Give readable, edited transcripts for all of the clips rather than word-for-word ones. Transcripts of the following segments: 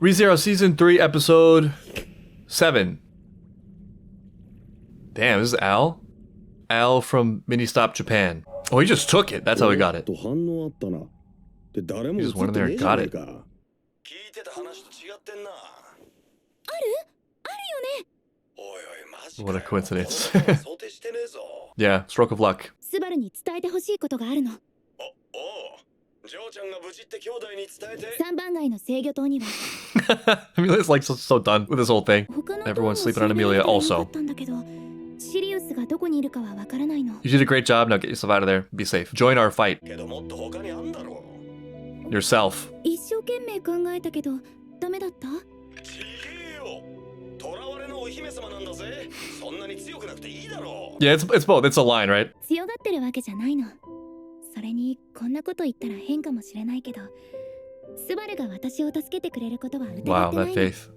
ReZero Season 3, Episode 7. Damn, this is Al? Al from Mini Stop Japan. Oh, he just took it. That's how he got it. He just went in there and got it. What a coincidence. Yeah, stroke of luck. Amelia's like so done with this whole thing. Everyone's sleeping on Amelia also. You did a great job, now get yourself out of there. Be safe. Join our fight. Yourself. Yeah, it's both. It's a line, right? Wow, that faith.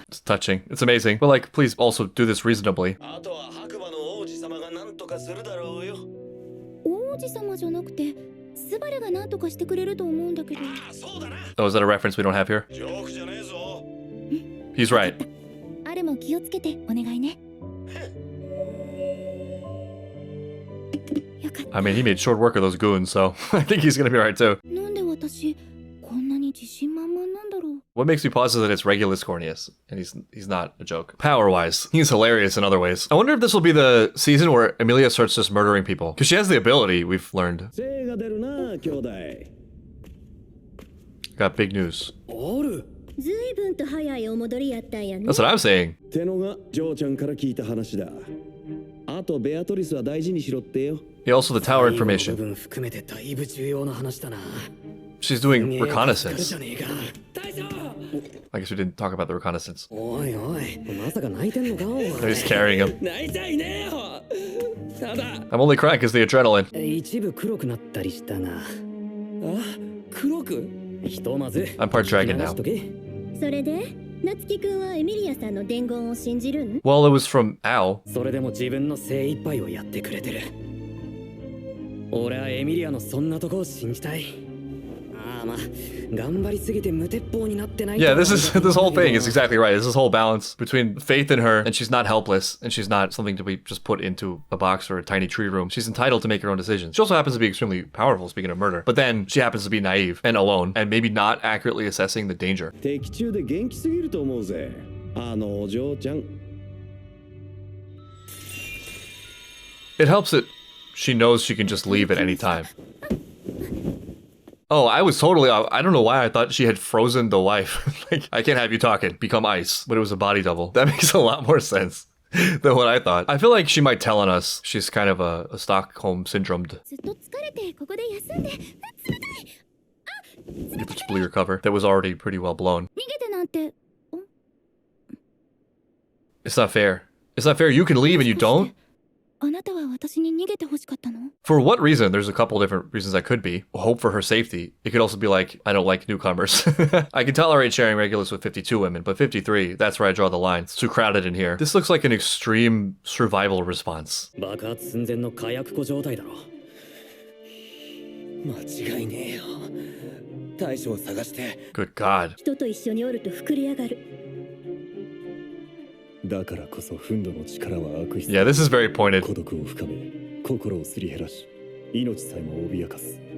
It's touching. It's amazing. But like, please also do this reasonably. Oh, is that a reference we don't have here? He's right. I mean, he made short work of those goons, so I think he's gonna be alright too. What makes me positive that it's Regulus Corneus, and he's not a joke. Power-wise, he's hilarious in other ways. I wonder if this will be the season where Amelia starts just murdering people. Because she has the ability, we've learned. Got big news. That's what I'm saying. Yeah, also the tower information. She's doing reconnaissance. I guess we didn't talk about the reconnaissance. They're just carrying him. I'm only crying because the adrenaline. I'm part dragon now. Well, it was from Al. Yeah, this whole thing is exactly right. It's this whole balance between faith in her, and she's not helpless, and she's not something to be just put into a box or a tiny tree room. She's entitled to make her own decisions. She also happens to be extremely powerful, speaking of murder. But then she happens to be naive and alone, and maybe not accurately assessing the danger. It helps that she knows she can just leave at any time. Oh, I was totally, I don't know why I thought she had frozen the wife. Like, I can't have you talking, become ice. But it was a body double. That makes a lot more sense than what I thought. I feel like she might tell on us. She's kind of a Stockholm syndromed. You just blew your cover. That was already pretty well blown. It's not fair. It's not fair. You can leave and you don't? For what reason? There's a couple different reasons that could be. Hope for her safety. It could also be like, I don't like newcomers. I can tolerate sharing Regulus with 52 women, but 53, that's where I draw the line. It's too crowded in here. This looks like an extreme survival response. Good God. Yeah, this is very pointed.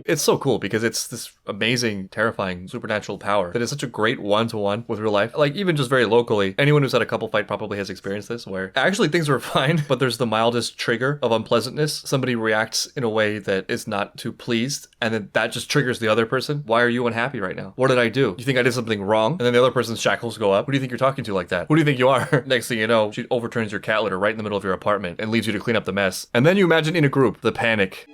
It's so cool because it's this amazing, terrifying, supernatural power that is such a great one-to-one with real life. Like, even just very locally, anyone who's had a couple fight probably has experienced this, where actually things were fine, but there's the mildest trigger of unpleasantness. Somebody reacts in a way that is not too pleased, and then that just triggers the other person. Why are you unhappy right now? What did I do? You think I did something wrong? And then the other person's shackles go up. Who do you think you're talking to like that? Who do you think you are? Next thing you know, she overturns your cat litter right in the middle of your apartment and leaves you to clean up the mess. And then you imagine in a group, the panic.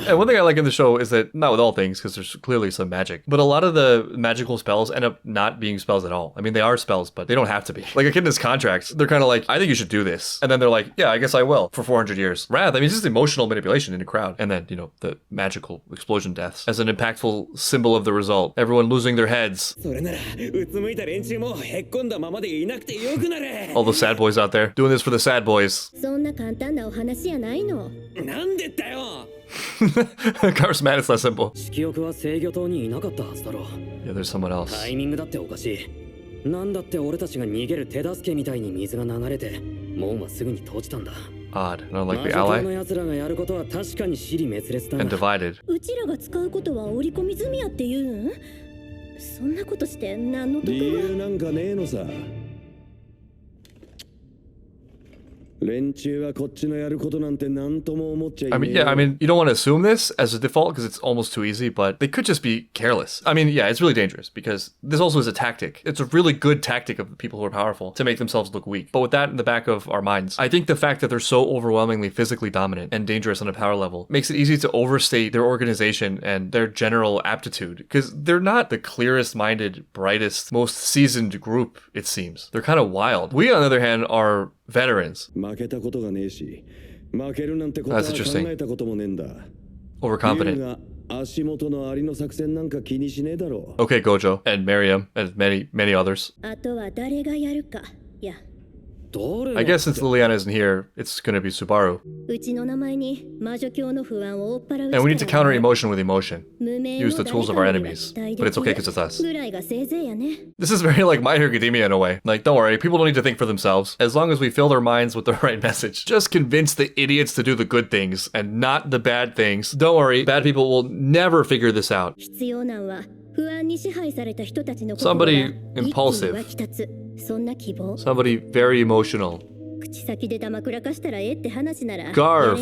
And one thing I like in the show is that, not with all things, because there's clearly some magic, but a lot of the magical spells end up not being spells at all. I mean, they are spells, but they don't have to be. Like a kid in his contracts, they're kind of like, I think you should do this. And then they're like, yeah, I guess I will, for 400 years. Wrath, I mean, it's just emotional manipulation in a crowd. And then, you know, the magical explosion deaths as an impactful symbol of the result. Everyone losing their heads. All the sad boys out there, doing this for the sad boys. Charismatic is less simple. Yeah, there's someone else. Odd. I don't like the ally. And divided. I mean, yeah, you don't want to assume this as a default because it's almost too easy, but they could just be careless. I mean, yeah, it's really dangerous because this also is a tactic. It's a really good tactic of the people who are powerful to make themselves look weak. But with that in the back of our minds, I think the fact that they're so overwhelmingly physically dominant and dangerous on a power level makes it easy to overstate their organization and their general aptitude because they're not the clearest minded, brightest, most seasoned group, it seems. They're kind of wild. We, on the other hand, are veterans. That's interesting. Overconfident. Okay, Gojo and Miriam and many others. I guess since Liliana isn't here, it's gonna be Subaru. And we need to counter emotion with emotion. Use the tools of our enemies. But it's okay because it's us. This is very like My Hero Academia in a way. Like, don't worry, people don't need to think for themselves. As long as we fill their minds with the right message. Just convince the idiots to do the good things and not the bad things. Don't worry, bad people will never figure this out. Somebody impulsive. Somebody very emotional. Garf.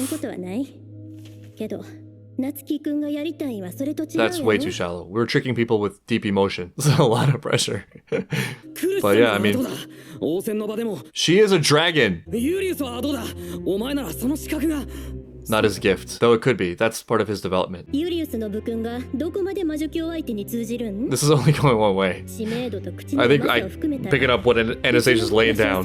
That's way too shallow. We're tricking people with deep emotion. This is a lot of pressure. But yeah, I mean, she is a dragon. Not his gift, though it could be. That's part of his development. This is only going one way. I think I pick it up what Anastasia's laying down.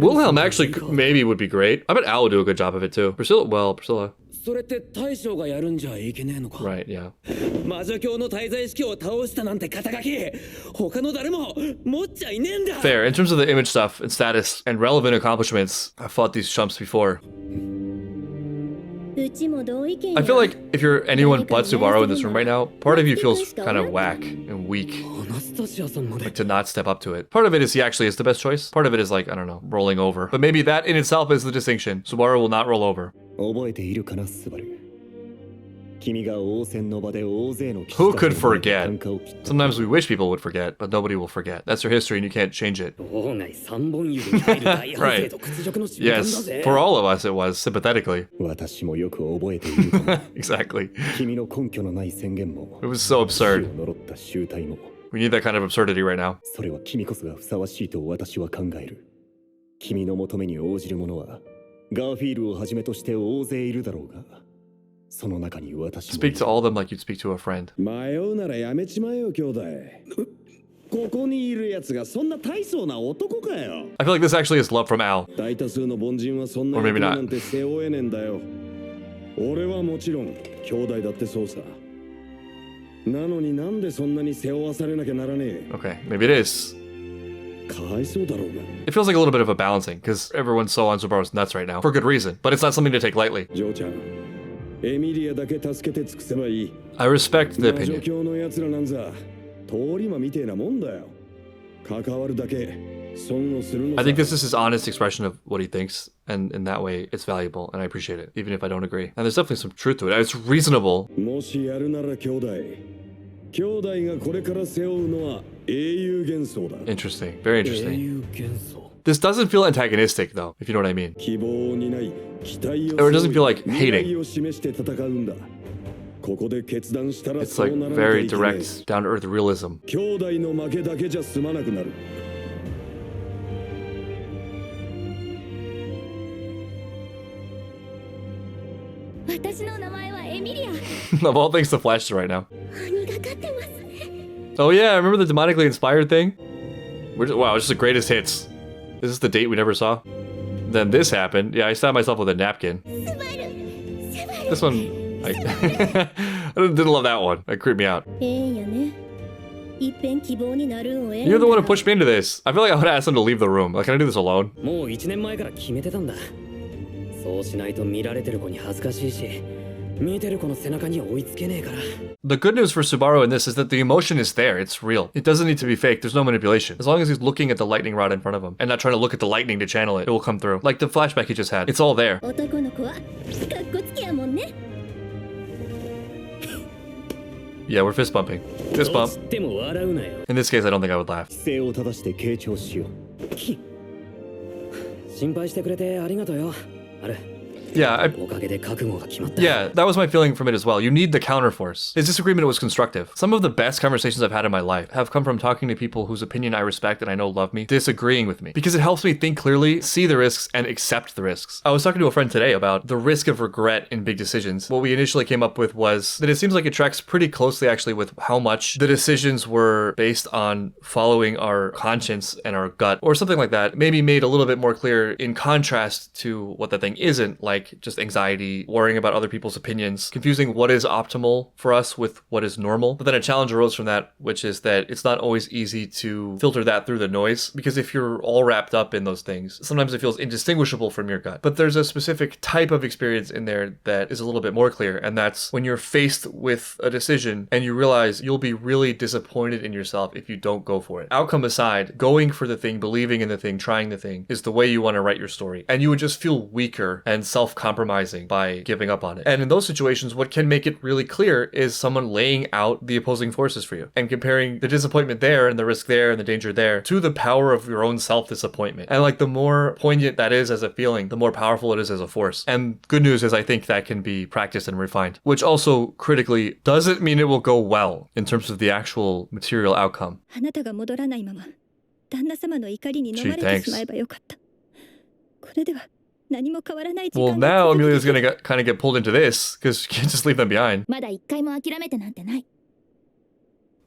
Wilhelm actually maybe would be great. I bet Al would do a good job of it too. Priscilla. Right, yeah. Fair. In terms of the image stuff and status and relevant accomplishments, I've fought these chumps before. I feel like if you're anyone but Subaru in this room right now, part of you feels kind of whack and weak. Like to not step up to it. Part of it is he actually is the best choice. Part of it is like, I don't know, rolling over. But maybe that in itself is the distinction. Subaru will not roll over. Who could forget? Sometimes we wish people would forget, but nobody will forget. That's their history and you can't change it. Right. Yes, for all of us it was, sympathetically. Exactly. It was so absurd. We need that kind of absurdity right now. Speak to all of them like you'd speak to a friend. I feel like this actually is love from Al. Or maybe not. Okay, maybe it is. It feels like a little bit of a balancing, because everyone's so on Subaru's nuts right now, for good reason, but it's not something to take lightly. I respect the opinion. I think this is his honest expression of what he thinks, and in that way, it's valuable, and I appreciate it, even if I don't agree. And there's definitely some truth to it. It's reasonable. Interesting. Very interesting. This doesn't feel antagonistic, though, if you know what I mean. Or it doesn't feel like hating. It's like very direct, down-to-earth realism. Of all things to flash to right now. Oh yeah, remember the demonically inspired thing? Wow, it's just the greatest hits. This is the date we never saw. Then this happened. Yeah, I stabbed myself with a napkin. This one, I didn't love that one. That creeped me out. You're the one who pushed me into this. I feel like I would ask him to leave the room. Like, can I do this alone? The good news for Subaru in this is that the emotion is there. It's real. It doesn't need to be fake. There's no manipulation. As long as he's looking at the lightning rod in front of him and not trying to look at the lightning to channel it, it will come through. Like the flashback he just had. It's all there. Yeah, we're fist bumping. Fist bump. In this case, I don't think I would laugh. Yeah, that was my feeling from it as well. You need the counterforce. His disagreement was constructive. Some of the best conversations I've had in my life have come from talking to people whose opinion I respect and I know love me, disagreeing with me. Because it helps me think clearly, see the risks, and accept the risks. I was talking to a friend today about the risk of regret in big decisions. What we initially came up with was that it seems like it tracks pretty closely actually with how much the decisions were based on following our conscience and our gut, or something like that. Maybe made a little bit more clear in contrast to what that thing isn't, like just anxiety, worrying about other people's opinions, confusing what is optimal for us with what is normal. But then a challenge arose from that, which is that it's not always easy to filter that through the noise, because if you're all wrapped up in those things, sometimes it feels indistinguishable from your gut. But there's a specific type of experience in there that is a little bit more clear, and that's when you're faced with a decision and you realize you'll be really disappointed in yourself if you don't go for it. Outcome aside, going for the thing, believing in the thing, trying the thing is the way you want to write your story. And you would just feel weaker and self-compromising by giving up on it. And in those situations, what can make it really clear is someone laying out the opposing forces for you and comparing the disappointment there and the risk there and the danger there to the power of your own self-disappointment. And like the more poignant that is as a feeling, the more powerful it is as a force. And good news is I think that can be practiced and refined, which also critically doesn't mean it will go well in terms of the actual material outcome. Gee, thanks. Well, now Amelia's gonna kind of get pulled into this, because she can't just leave them behind.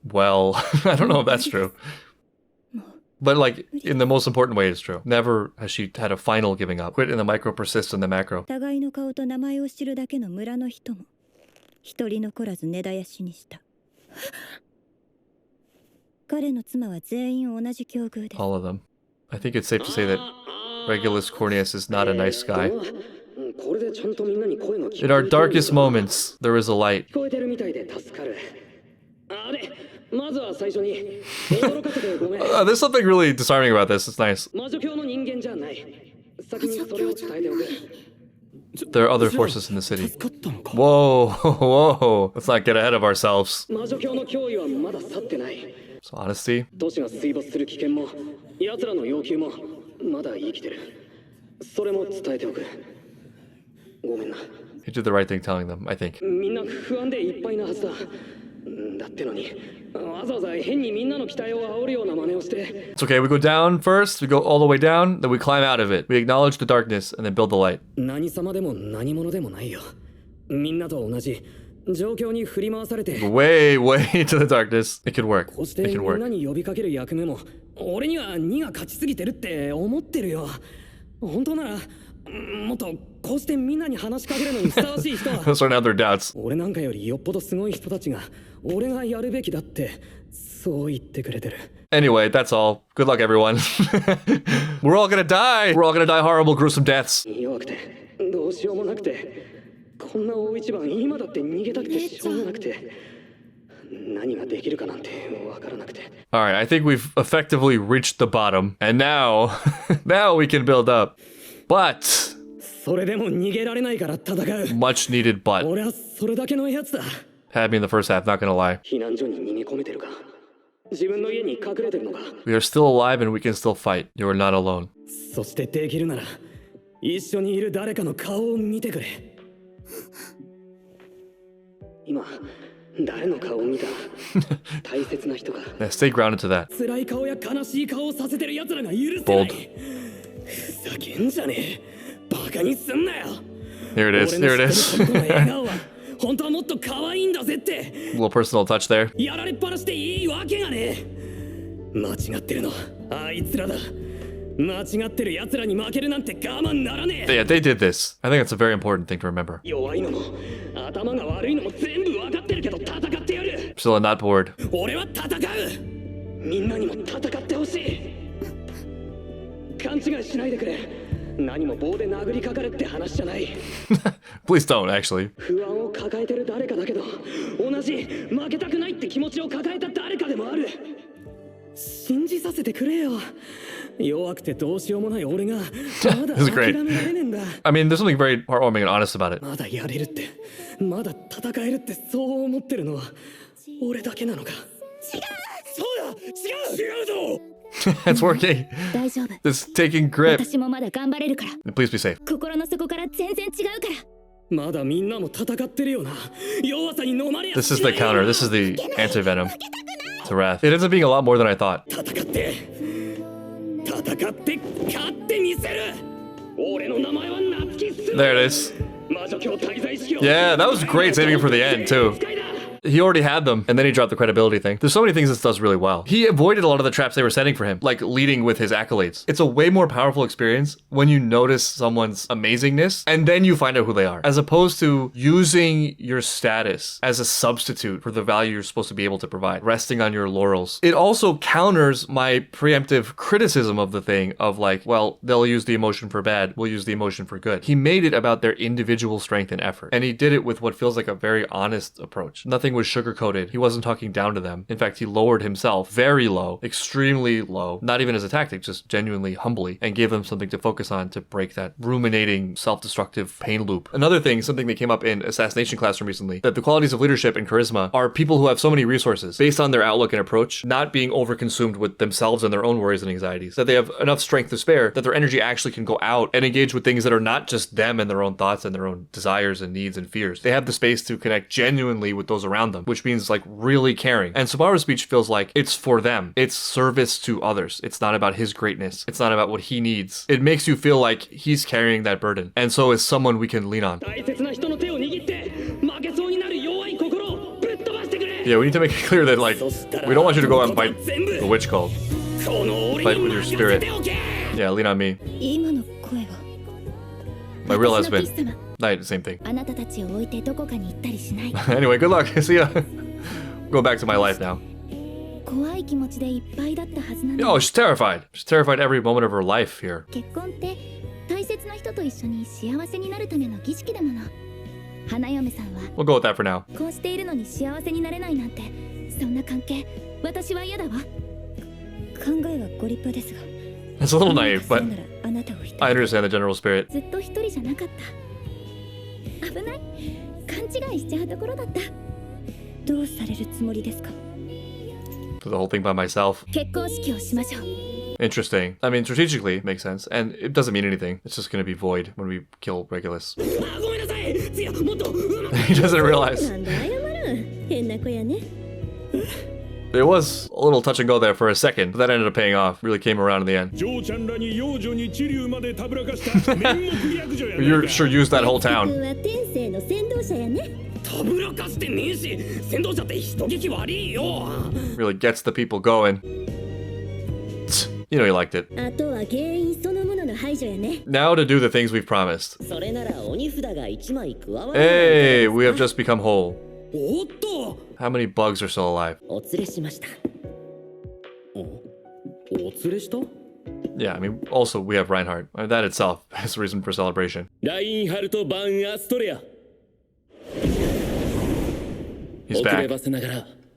Well, I don't know if that's true. But like, in the most important way, it's true. Never has she had a final giving up. Quit in the micro, persist in the macro. All of them. I think it's safe to say that Regulus Corneus is not a nice guy. In our darkest moments, there is a light. There's something really disarming about this. It's nice. There are other forces in the city. Whoa, whoa. Let's not get ahead of ourselves. So honesty. He did the right thing telling them, I think. It's okay, we go down first, we go all the way down, then we climb out of it. We acknowledge the darkness and then build the light. Way, way into the darkness. It could work. It can work. Those are now their doubts. Anyway, that's all. Good luck, everyone. We're all gonna die. We're all gonna die horrible, gruesome deaths. Alright, I think we've effectively reached the bottom. And now, now we can build up. But much needed but. Had me in the first half, not gonna lie. We are still alive and we can still fight. You are not alone. Yeah, stay grounded to that. Bold. Here it is. Here it is. 本当はもっと可愛いんだぜって A little personal touch there. やられっぱなしでいいわけがね間違ってるのあいつらだ間違ってる奴らに負けるなんて我慢ならねえ Yeah, they did this. I think that's a very important thing to remember. 弱いのも頭が悪いのも全部分かってるけど戦ってやる Still not bored. 俺は戦うみんなにも戦ってほしい勘違いしないでくれ何も棒で殴りかかれって話じゃない Please don't, actually. 不安を抱えてる誰かだけど同じ負けたくないって気持ちを抱えた誰かでもある信じさせてくれよ弱くてどうしようもない俺がまだ This is great. 諦められねえんだ I mean, there's something very heartwarming and honest about it. まだやれるってまだ戦えるってそう思ってるのは俺だけなのか違うそうだ違うぞ It's working. 大丈夫 It's taking grip. 私もまだ頑張れるから Please be safe. 心の底から全然違うからまだみんなも戦ってるよな弱さに飲まれや This is the counter. This is the anti-venom to Wrath. It ends up being a lot more than I thought. 戦って勝ってみせる俺の名前は夏木す There it is. 魔女教滞在式を Yeah, that was great saving it for the end, too. He already had them, and then he dropped the credibility thing. There's so many things this does really well. He avoided a lot of the traps they were setting for him, like leading with his accolades. It's a way more powerful experience when you notice someone's amazingness, and then you find out who they are, as opposed to using your status as a substitute for the value you're supposed to be able to provide, resting on your laurels. It also counters my preemptive criticism of the thing of like, well, they'll use the emotion for bad, we'll use the emotion for good. He made it about their individual strength and effort, and he did it with what feels like a very honest approach. Nothing was sugar-coated. He wasn't talking down to them. In fact, he lowered himself very low, extremely low, not even as a tactic, just genuinely humbly, and gave them something to focus on to break that ruminating, self-destructive pain loop. Another thing, something that came up in Assassination Classroom recently, that the qualities of leadership and charisma are people who have so many resources based on their outlook and approach, not being overconsumed with themselves and their own worries and anxieties, that they have enough strength to spare, that their energy actually can go out and engage with things that are not just them and their own thoughts and their own desires and needs and fears. They have the space to connect genuinely with those around them, which means like really caring. And Subaru's speech feels like it's for them. It's service to others. It's not about his greatness. It's not about what he needs. It makes you feel like he's carrying that burden. And so is someone we can lean on. Yeah, we need to make it clear that like, we don't want you to go out and fight the witch cult. Fight with your spirit. Yeah, lean on me. My real husband. Not same thing. Anyway, good luck. See ya. Go back to my life now. Oh, she's terrified. She's terrified every moment of her life here. We'll go with that for now. It's a little naive, but I understand the general spirit. 危ない勘違いしちゃうところだったどうされるつもりですか Do the whole thing by myself. 結婚式をしましょう Interesting. I mean, strategically, it makes sense. And it doesn't mean anything. It's just going to be void when we kill Regulus. He doesn't realize. It was a little touch and go there for a second, but that ended up paying off. Really came around in the end. You sure used that whole town. Really gets the people going. You know you liked it. Now to do the things we've promised. Hey, we have just become whole. How many bugs are still alive? Yeah, I mean, also we have Reinhardt. That itself is reason for celebration. He's back.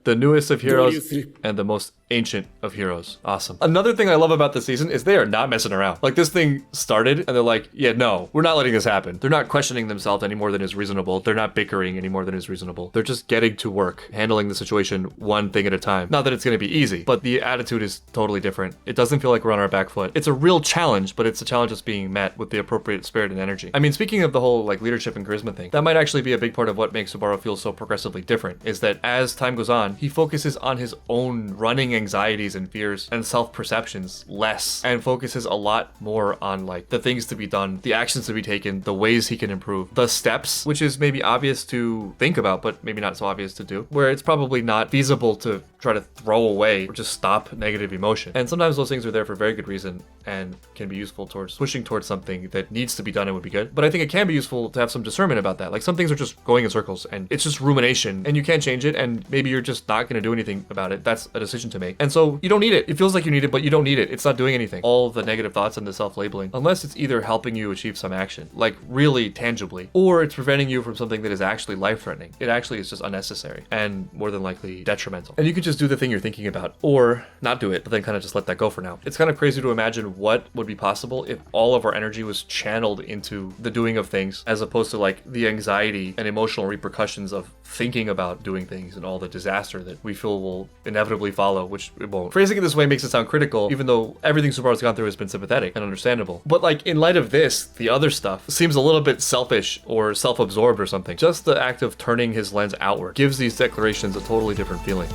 The newest of heroes and the most ancient of heroes. Awesome. Another thing I love about this season is they are not messing around. Like, this thing started and they're like, yeah, no, we're not letting this happen. They're not questioning themselves any more than is reasonable. They're not bickering any more than is reasonable. They're just getting to work, handling the situation one thing at a time. Not that it's going to be easy, but the attitude is totally different. It doesn't feel like we're on our back foot. It's a real challenge, but it's a challenge that's being met with the appropriate spirit and energy. I mean, speaking of the whole like leadership and charisma thing, that might actually be a big part of what makes Subaru feel so progressively different, is that as time goes on, he focuses on his own running anxieties and fears and self-perceptions less, and focuses a lot more on like the things to be done, the actions to be taken, the ways he can improve, the steps, which is maybe obvious to think about, but maybe not so obvious to do, where it's probably not feasible to try to throw away or just stop negative emotion. And sometimes those things are there for very good reason and can be useful towards pushing towards something that needs to be done and would be good. But I think it can be useful to have some discernment about that. Like some things are just going in circles and it's just rumination and you can't change it, and maybe you're just not going to do anything about it. That's a decision to make. And so you don't need it. It feels like you need it, but you don't need it. It's not doing anything. All the negative thoughts and the self-labeling, unless it's either helping you achieve some action, like really tangibly, or it's preventing you from something that is actually life-threatening. It actually is just unnecessary and more than likely detrimental. And you could just do the thing you're thinking about or not do it, but then kind of just let that go for now. It's kind of crazy to imagine what would be possible if all of our energy was channeled into the doing of things, as opposed to like the anxiety and emotional repercussions of thinking about doing things and all the disaster that we feel will inevitably follow, which it won't. Phrasing it this way makes it sound critical, even though everything Subaru's gone through has been sympathetic and understandable. But like in light of this, the other stuff seems a little bit selfish or self-absorbed or something. Just the act of turning his lens outward gives these declarations a totally different feeling.